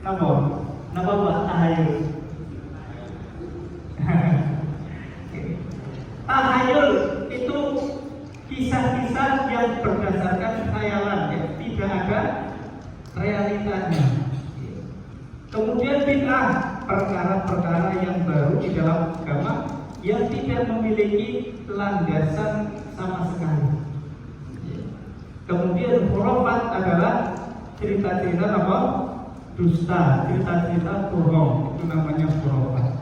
Napa? Napa Pak tahayul? Tahayul itu kisah-kisah yang berdasarkan khayalan, ya, tidak ada realitanya. Kemudian bid'ah, perkara-perkara yang baru di dalam agama yang tidak memiliki landasan sama sekali. Kemudian khurafat adalah cerita-cerita apa? Dusta, cerita-cerita bohong, itu namanya khurafat.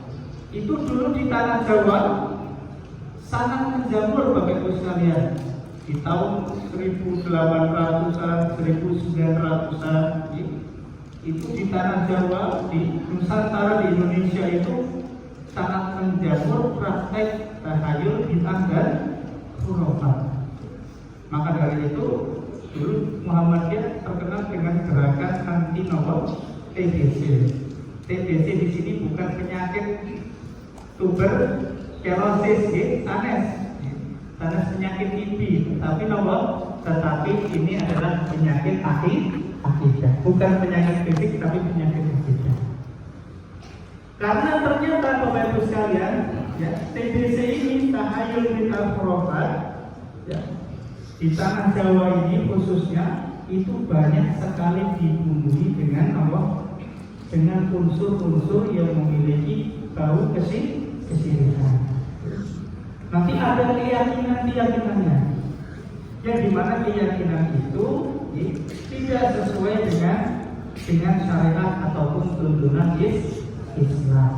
Itu dulu di tanah Jawa sangat menjamur Bapak Ibu sekalian. Di tahun 1800-an, 1900-an, itu di tanah Jawa, di Nusantara, di Indonesia itu sangat menjamur praktek tahayul, bid'ah dan khurafat. Maka dari itu dulu Muhammadiyah terkenal dengan gerakan anti TBC. TBC di sini bukan penyakit tuberkulosis, sanes penyakit TB, tetapi ini adalah penyakit akidah, bukan penyakit fisik tapi penyakit akidah. Karena ternyata Bapak Ibu sekalian, ya, TBC ini tahayul bid'ah khurafat, ya, di tanah Jawa ini khususnya itu banyak sekali dibumbui dengan apa? Dengan unsur-unsur yang memiliki bau kesirikan. Nanti ada keyakinannya, yang dimana keyakinan itu tidak sesuai dengan syariat ataupun tuntunan Islam.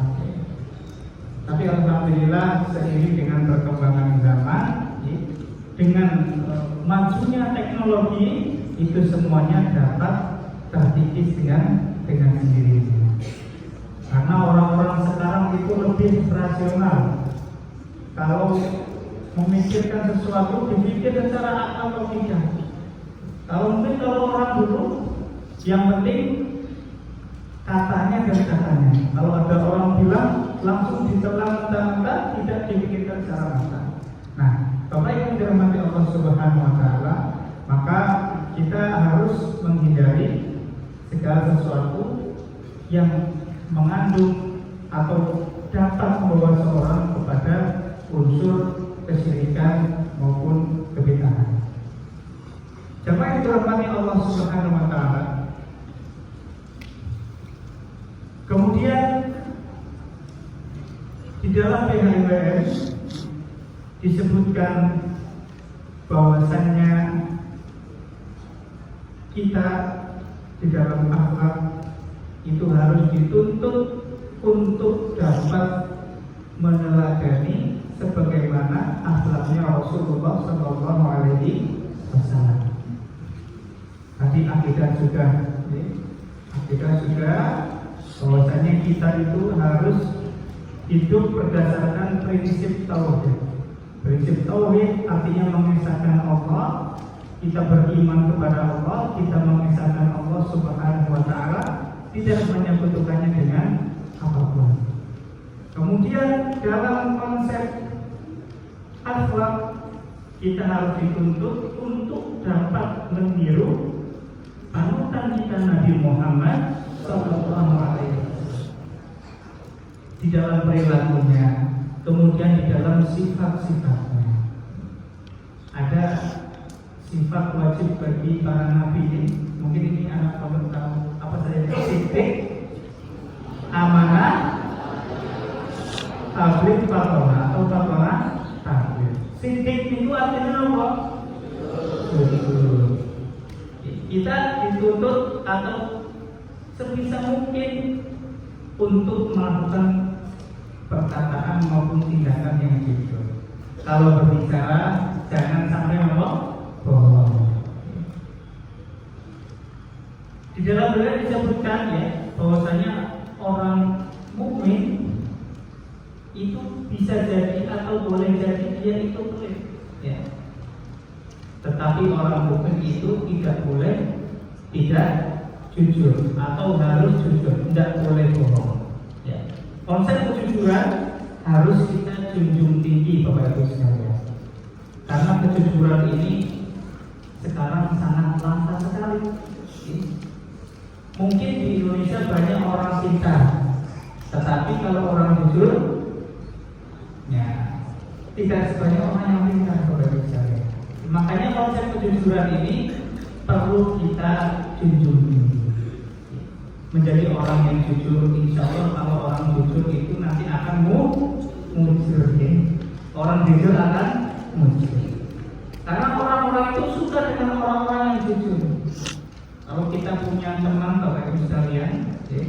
Tapi alhamdulillah seiring dengan perkembangan zaman, dengan majunya teknologi, itu semuanya dapat terkikis dengan sendirinya. Karena orang-orang sekarang itu lebih rasional. Kalau memikirkan sesuatu dipikir secara akal logika. Kalau orang dulu yang penting katanya dan katanya. Kalau ada orang bilang langsung ditelan mentah-mentah, tidak dipikirkan secara matang. Nah, Bapak yang dirahmati Allah Subhanahu wa taala, maka kita harus menghindari segala sesuatu yang mengandung atau dapat membawa seorang kepada unsur kesyirikan maupun kebid'ahan. Jemaah yang dirahmati Allah Subhanahu wa taala. Kemudian di dalam PHIWM disebutkan bahwasannya kita di dalam akhlak itu harus dituntut untuk dapat meneladani sebagaimana akhlaknya Rasulullah Shallallahu Alaihi Wasallam. Tadi akidah sudah bahwasanya kita itu harus hidup berdasarkan prinsip tauhid. Prinsip tauhid artinya mengesahkan Allah, kita beriman kepada Allah, kita mengesahkan Allah Subhanahu wa taala, tidak menyekutukannya dengan apapun. Kemudian dalam konsep akhlak kita harus dituntut untuk dapat meniru panutan kita Nabi Muhammad Sallallahu Alaihi Wasallam di dalam perilakunya, kemudian di dalam sifat-sifatnya. Ada sifat wajib bagi para nabi ini. Mungkin ini anak kamu tahu apa saja? Siddiq, amanah, tabligh, fatona atau fatona tabligh. Siddiq itu artinya apa? Kita dituntut atau sebisa mungkin untuk melakukan perkataan maupun tindakan yang jujur. Kalau berbicara jangan sampai bohong. Di dalam beliau disebutkan ya bahwasanya orang mukmin itu bisa jadi atau boleh jadi dia itu pelit, ya. Tetapi orang mukmin itu tidak boleh tidak jujur atau harus jujur, tidak boleh bohong. Ya. Konsep kejujuran harus kita junjung tinggi Bapak Ibu sekalian. Karena kejujuran ini sekarang sangat langka sekali. Mungkin di Indonesia banyak kita. Tetapi kalau orang jujur, ya tidak sebanyak orang yang pintar, saudara sekalian. Makanya konsep kejujuran ini perlu kita junjung tinggi. Menjadi orang yang jujur, insya Allah kalau orang jujur itu nanti akan muncul, ya. Orang jujur akan muncul. Karena orang-orang itu suka dengan orang-orang yang jujur. Kalau kita punya teman, Bapak Ibu sekalian, ya,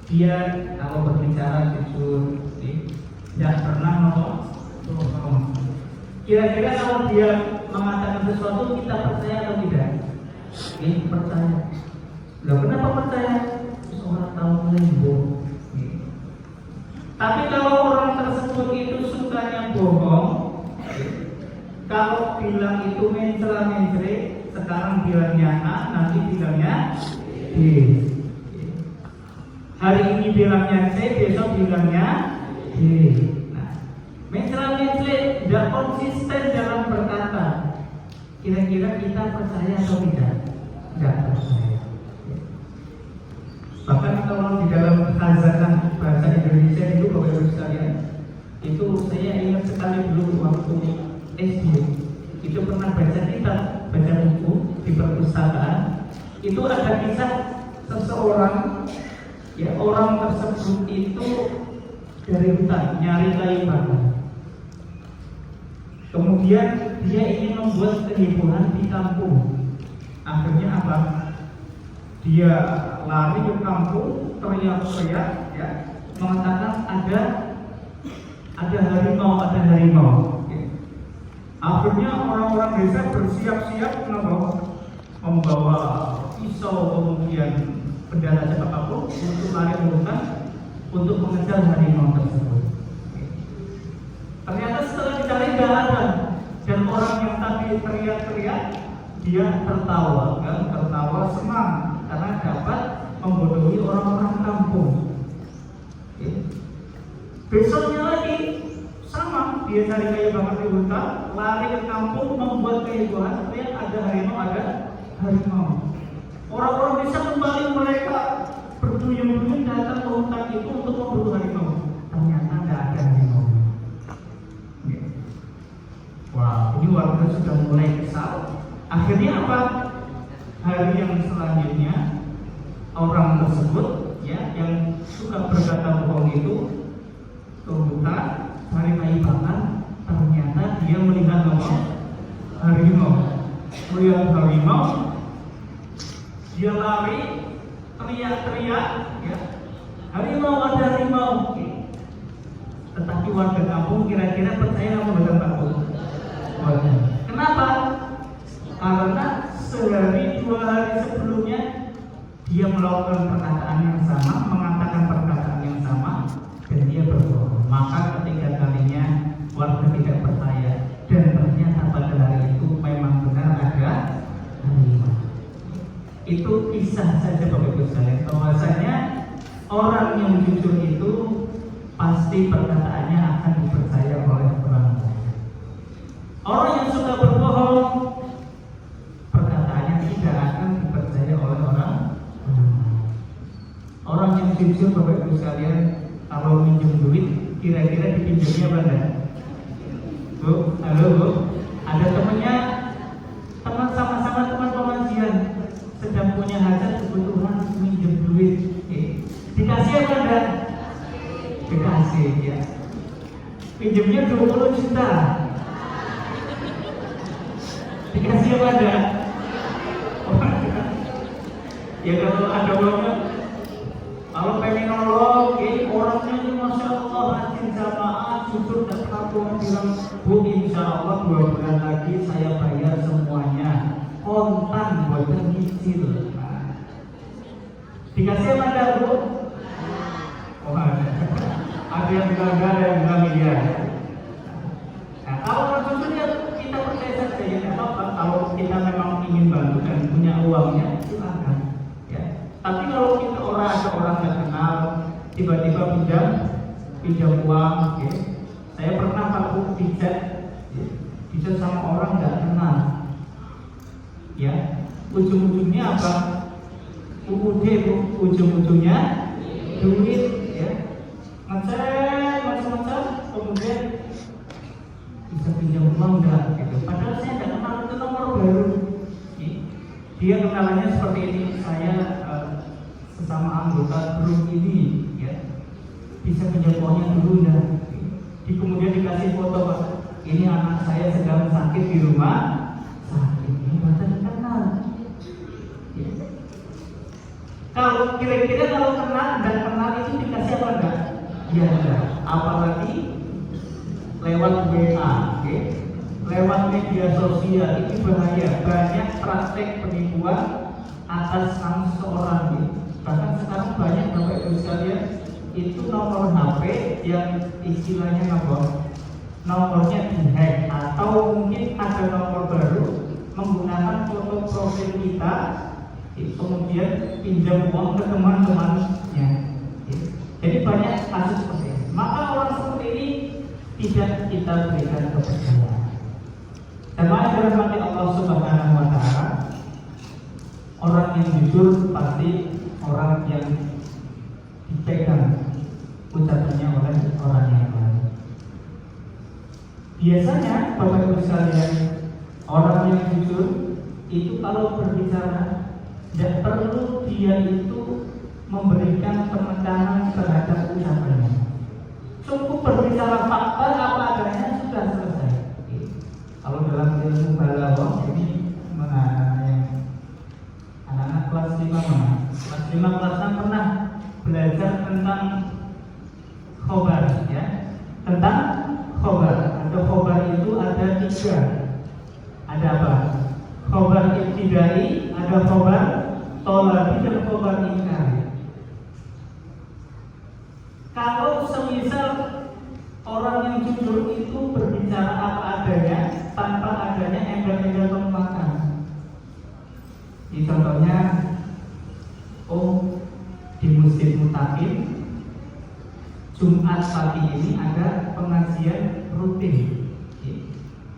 dia kalau berbicara jujur, ya, tidak pernah bohong. Kira-kira kalau dia mengatakan sesuatu kita percaya atau tidak? Percaya. Loh, kenapa percaya? Orang tahu lembo. Tapi kalau orang tersebut itu sukanya bohong, kalau bilang itu mencela-mencela, sekarang bilangnya A, nanti bilangnya B. Hari ini bilangnya C, besok bilangnya D. Nah, mencela-mencela tidak konsisten dalam berkata. Kira-kira kita percaya atau tidak? Tidak percaya. Bahkan kalau di dalam khazanah bahasa Indonesia itu, Bapak Ibu sekalian, itu saya ingat sekali dulu waktu SD, itu pernah baca kitab, baca buku di perpustakaan. Itu ada kisah seseorang, ya, orang tersebut itu dari hutan nyari kayu bakar. Kemudian dia ingin membuat kehebohan di kampung. Akhirnya apa? Dia lari ke kampung, teriak-teriak, ya, mengatakan ada harimau. Ya. Akhirnya orang-orang desa bersiap-siap membawa pisau, kemudian benda tajam apapun untuk lari ke hutan untuk mengejar harimau tersebut. Ya. Ternyata setelah dicari tidak ada, dan orang yang tadi teriak-teriak dia tertawa, kan? Tertawa senang karena dapat membodohi orang-orang kampung. Okay. Besoknya lagi sama, dia cari kayu bakar di hutan, lari ke kampung membuat kehebohan, ternyata ada harimau. Orang-orang desa kembali, mereka berduyun-duyun datang ke hutan itu untuk memburu harimau. Ternyata tidak ada harimau. Okay. Wah, ini warga sudah mulai kesal. Akhirnya apa? Hari yang selanjutnya orang tersebut, ya, yang suka berkata bohong itu ke hutan cari kayu bakar. Ternyata dia melihat harimau. Melihat harimau, dia lari, teriak-teriak, ya, harimau, ada harimau. Tetapi warga kampung kira-kira percaya apa warga kampung? Kenapa? Karena sehari 2 hari sebelumnya dia melakukan perkataan yang sama, mengatakan perkataan yang sama, dan dia berbohong. Maka ketiga kalinya warga tidak percaya, dan ternyata pada hari itu memang benar ada harimau. Itu kisah saja, Bapak Ibu sekalian, bahwasanya orang yang jujur itu pasti perkataannya akan dipercaya oleh orang lain. Orang yang suka berbohong, perkataannya tidak akan dipercaya oleh orang. Orang yang jujur, Bapak Ibu sekalian, kalau minjem duit, kira-kira dipinjamnya apa enggak? Bu, halo Bu, ada temannya, teman sama-sama teman pengajian, sedang punya hajat kebutuhan minjem duit, dikasih apa enggak? Dikasih, ya. Pinjamnya 20 juta. Dikasih apa enggak? Ya kalau ada uangnya, kalau pengen nolong, orangnya ini Masya Allah rajin jamaah, jujur dan kapur, bilang, Bu, insya Allah 2 bulan lagi saya bayar semuanya, kontan buat nyicil. Nah, dikasih apa enggak, Bu? Oh, ada yang bilang enggak, ada yang bilang iya. Nah, kalau orang jujurnya kita percaya saja, ya apa-apa. Kalau kita memang ingin bantu dan punya uangnya, silakan. Ya. Tapi kalau kita ada orang nggak kenal, tiba-tiba pinjam uang, ya. Saya pernah waktu pijat sama orang nggak kenal, ya. Ujung-ujungnya apa? UUD, ujung-ujungnya duit, ya, ngecek macam-macam, kemudian bisa pinjam uang enggak? Gitu. Padahal saya tidak kenal itu nomor baru. Dia kenalannya seperti ini, saya sesama anggota grup ini, ya, bisa pinjam uangnya dulu enggak? Kemudian dikasih foto, Pak. Ini anak saya sedang sakit di rumah sakit. Ini badan kenal. Ya. Kalau kira-kira kalau kenal dan kenal itu dikasih apa enggak? Ya enggak. Apalagi lewat WA, okay? Lewat media sosial, ini bahaya. Banyak praktek penipuan atas nama seseorang. Ya. Bahkan sekarang banyak Bapak Ibu sekalian itu nomor HP yang istilahnya nomornya dihack, atau mungkin ada nomor baru menggunakan foto profil kita, kemudian pinjam uang ke teman-temannya. Jadi banyak kasus seperti ini. Maka orang seperti ini tidak kita berikan kepercayaan. Dan mari dirahmati Allah Subhanahu wa Ta'ala, orang yang jujur pasti orang yang dipegang ucapannya oleh orang yang lain. Biasanya Bapak Ibu sekalian, orang yang jujur itu kalau berbicara tidak perlu dia itu memberikan penekanan terhadap ucapannya. Cukup berbicara fakta apa adanya sudah selesai. Kalau dalam ilmu balaghah ini anak-anak kelas 5 kelas 6 pernah belajar tentang khobar, ya, tentang khobar. Ada khobar itu ada 3. Ada apa? Khobar ibtidai, ada khobar thalabi, dan khobar ingkari. Kalau semisal orang yang jujur itu berbicara apa adanya tanpa adanya embel-embel pemakan. Ini contohnya, di musim mutakin Jumat pagi ini ada pengajian rutin.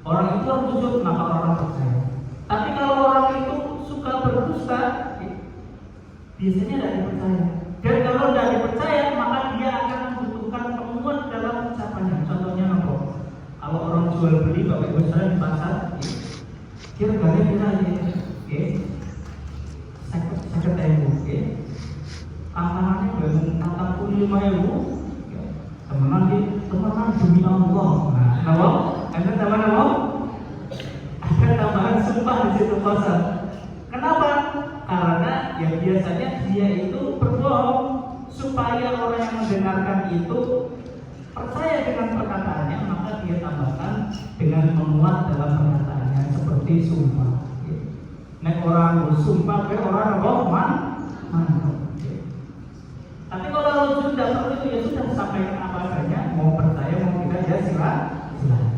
Orang itu harus jujur, maka orang percaya. Tapi kalau orang itu suka berdusta, biasanya tidak dipercaya. Dan kalau tidak dipercaya, maka dia akan membutuhkan penguat dalam ucapannya. Contohnya apa? Kalau orang jual beli, Bapak Ibu sekalian di pasar, kira-kira sakit ewu, angkarannya bangun tatap 5.000. Teman demi Allah. Nah, kenapa? Ada tambahan apa? Ada tambahan sumpah di situ pasar. Kenapa? Karena ya biasanya dia itu berbohong supaya orang yang mendengarkan itu percaya dengan perkataannya, maka dia tambahkan dengan menguat dalam perkataannya seperti sumpah. Nek orang bersumpah, orang bohong, tapi kalau sudah perlu itu ya sudah sampaikan apa adanya, mau percaya mau tidak ya silahkan.